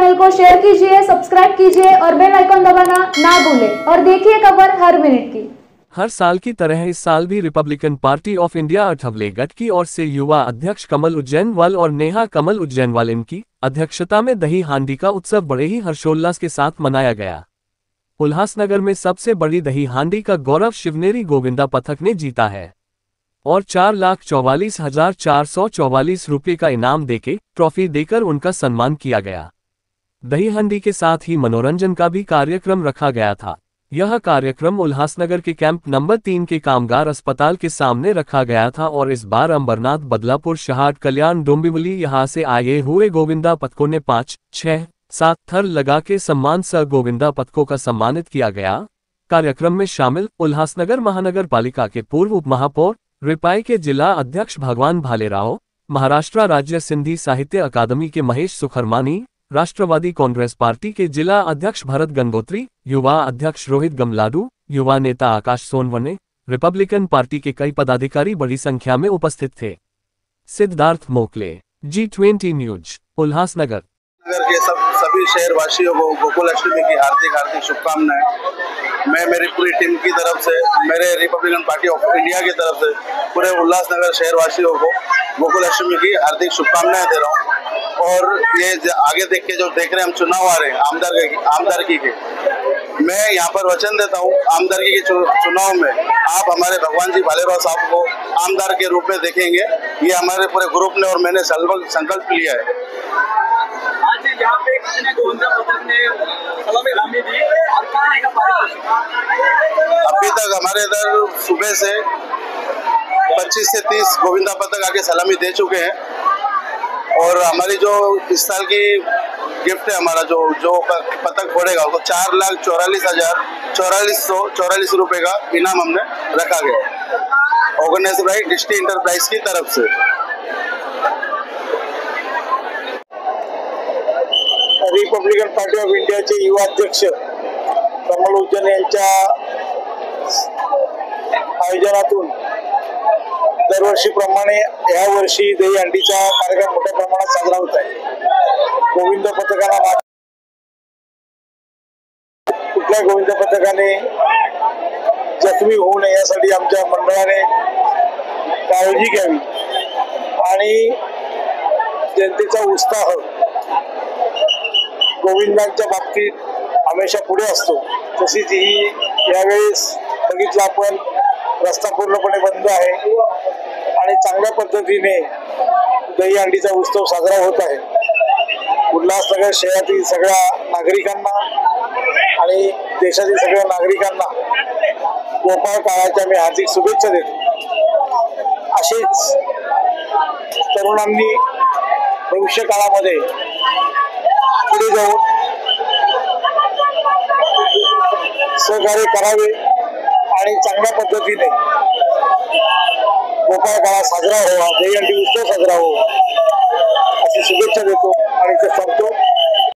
Channel को share कीजिए, subscribe कीजिए और बेल आइकन दबाना ना भूलें और देखिए खबर हर मिनट की। हर साल की तरह इस साल भी रिपब्लिकन पार्टी ऑफ इंडिया अठवले गठ की ओर से युवा अध्यक्ष कमल उज्जैनवाल और नेहा कमल उज्जैनवाल इनकी अध्यक्षता में दही हांडी का उत्सव बड़े ही हर्षोल्लास के साथ मनाया गया। उल्लासनगर में सबसे बड़ी दही हांडी का गौरव शिवनेरी गोविंदा पथक ने जीता है और 4,44,444 रुपये का इनाम देके ट्रॉफी देकर उनका सम्मान किया गया। दही हांडी के साथ ही मनोरंजन का भी कार्यक्रम रखा गया था। यह कार्यक्रम उल्लासनगर के कैंप नंबर 3 के कामगार अस्पताल के सामने रखा गया था और इस बार अंबरनाथ, बदलापुर, शहाट, कल्याण, डोंबिवली यहां से आए हुए गोविंदा पथकों ने 5, 6, 7 थर लगा के सम्मान सर गोविंदा पथकों का सम्मानित किया गया। कार्यक्रम में शामिल उल्लासनगर महानगर पालिका के पूर्व उप महापौर, रिपाई के जिला अध्यक्ष भगवान भालेराव, महाराष्ट्र राज्य सिंधी साहित्य अकादमी के महेश सुखरमानी, राष्ट्रवादी कांग्रेस पार्टी के जिला अध्यक्ष भरत गंगोत्री, युवा अध्यक्ष रोहित गमलाडू, युवा नेता आकाश सोनवने, रिपब्लिकन पार्टी के कई पदाधिकारी बड़ी संख्या में उपस्थित थे। Siddharth Mokle, G20 news, Ulhasnagar. के सभी शहरवासियों को गोकुल अष्टमी की हार्दिक शुभकामनाएं। मैं मेरी पूरी टीम की तरफ से, मेरे रिपब्लिकन पार्टी ऑफ इंडिया की तरफ से पूरे उल्लासनगर शहरवासियों को गोकुल अष्टमी की हार्दिक शुभकामनाएं दे रहा हूं। और ये आगे देख के जो देख रहे हैं हम चुनाव आ रहे हैं आमदारगी के, मैं यहाँ पर वचन देता हूँ आमदारगी के चुनाव में आप हमारे भगवान जी भालेराव साहब को आमदार के रूप में देखेंगे। ये हमारे पूरे ग्रुप ने और मैंने संकल्प लिया है। यहाँ पे कितने गोविंदा पथक ने सलामी दी और अभी तक हमारे इधर सुबह से 25 से 30 गोविंदा पथक आके सलामी दे चुके हैं और हमारी जो इस साल की गिफ्ट है, हमारा जो पतंग फोड़ेगा उसको 4,44,444 रुपए का इनाम हमने रखा गया, ऑर्गेनाइज बाय डिस्टी इंटरप्राइज की तरफ से। रिपब्लिकन पार्टी ऑफ इंडियाचे युवा अध्यक्ष कमल उज्जैन यांच्या आयोजनातून दरवर्षीप्रमाणे या वर्षी दहीहंडीचा कार्यक्रम मोठ्या प्रमाणात साजरा होत आहे। गोविंद पथकाला कुठल्या गोविंद पथकाने जखमी होऊ नये यासाठी आमच्या मंडळाने काळजी घ्यावी आणि जनतेचा उत्साह गोविंदांच्या बाबतीत हमेशा पुढे असतो। तशीच ही यावेळेस बघितलं आपण, रस्ता पूर्णपणे बंद आहे आणि चांगल्या पद्धतीने दहीहंडीचा उत्सव साजरा होत आहे। उल्हासनगर शहरातील सगळ्या नागरिकांना आणि देशातील सगळ्या नागरिकांना गोपाळ काळाच्या मी हार्दिक शुभेच्छा देतो। असेच तरुणांनी भविष्य काळामध्ये पुढे जाऊन सहकार्य करावे आणि चांगल्या पद्धतीने गोपाळ काळा साजरा व्हावा, दहीहंडी उत्सव साजरा व्हावा अशी शुभेच्छा देतो आणि ते सांगतो।